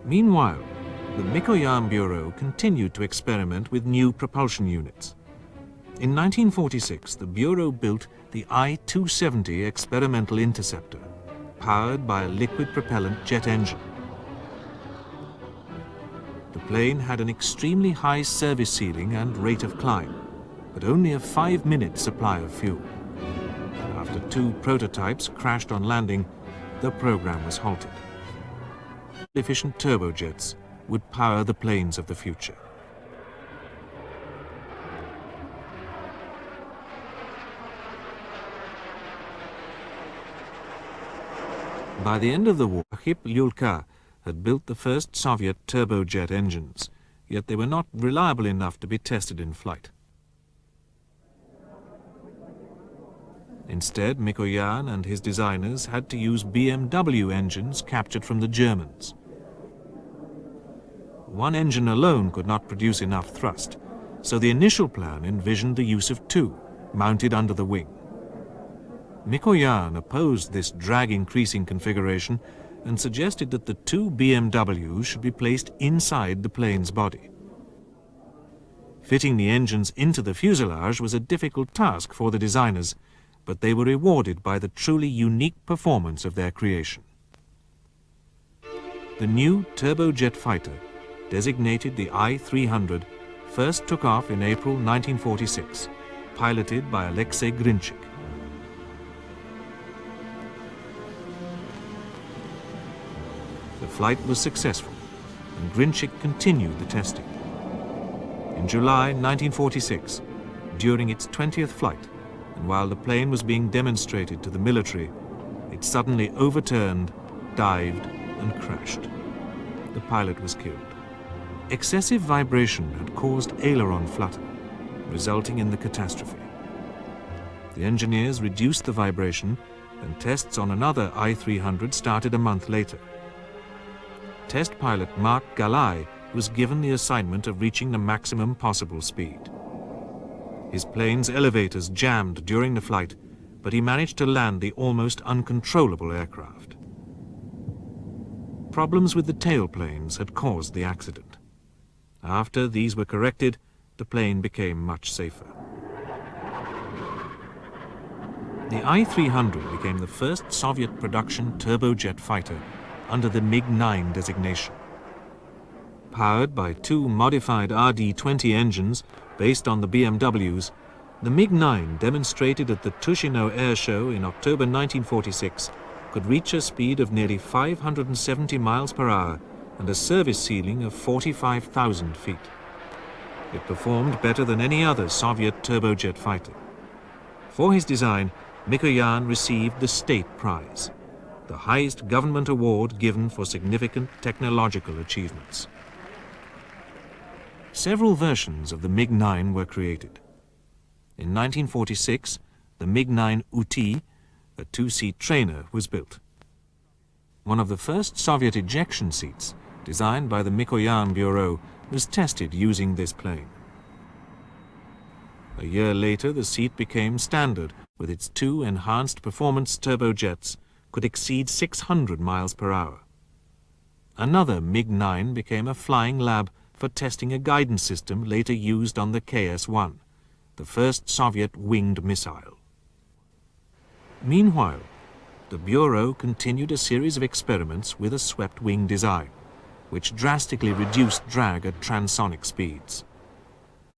Meanwhile, the Mikoyan Bureau continued to experiment with new propulsion units. In 1946, the Bureau built the I-270 experimental interceptor, powered by a liquid propellant jet engine. The plane had an extremely high service ceiling and rate of climb, but only a 5-minute supply of fuel. After 2 prototypes crashed on landing, the program was halted. Efficient turbojets would power the planes of the future. By the end of the war, Arkhip Lyulka had built the first Soviet turbojet engines, yet they were not reliable enough to be tested in flight. Instead, Mikoyan and his designers had to use BMW engines captured from the Germans. One engine alone could not produce enough thrust, so the initial plan envisioned the use of 2, mounted under the wing. Mikoyan opposed this drag-increasing configuration and suggested that the 2 BMWs should be placed inside the plane's body. Fitting the engines into the fuselage was a difficult task for the designers, but they were rewarded by the truly unique performance of their creation. The new turbojet fighter, designated the I-300, first took off in April 1946, piloted by Alexei Grinchik. The flight was successful, and Grinchik continued the testing. In July 1946, during its 20th flight, and while the plane was being demonstrated to the military, it suddenly overturned, dived, and crashed. The pilot was killed. Excessive vibration had caused aileron flutter, resulting in the catastrophe. The engineers reduced the vibration, and tests on another I-300 started a month later. Test pilot Mark Galai was given the assignment of reaching the maximum possible speed. His plane's elevators jammed during the flight, but he managed to land the almost uncontrollable aircraft. Problems with the tailplanes had caused the accident. After these were corrected, the plane became much safer. The I-300 became the first Soviet production turbojet fighter under the MiG-9 designation. Powered by 2 modified RD-20 engines based on the BMWs, the MiG-9 demonstrated at the Tushino Air Show in October 1946 could reach a speed of nearly 570 miles per hour and a service ceiling of 45,000 feet. It performed better than any other Soviet turbojet fighter. For his design, Mikoyan received the State Prize, the highest government award given for significant technological achievements. Several versions of the MiG-9 were created. In 1946, the MiG-9 UT, a 2-seat trainer, was built. One of the first Soviet ejection seats, designed by the Mikoyan Bureau, was tested using this plane. A year later, the seat became standard, with its 2 enhanced performance turbojets could exceed 600 miles per hour. Another MiG-9 became a flying lab for testing a guidance system later used on the KS-1, the first Soviet winged missile. Meanwhile, the Bureau continued a series of experiments with a swept-wing design, which drastically reduced drag at transonic speeds.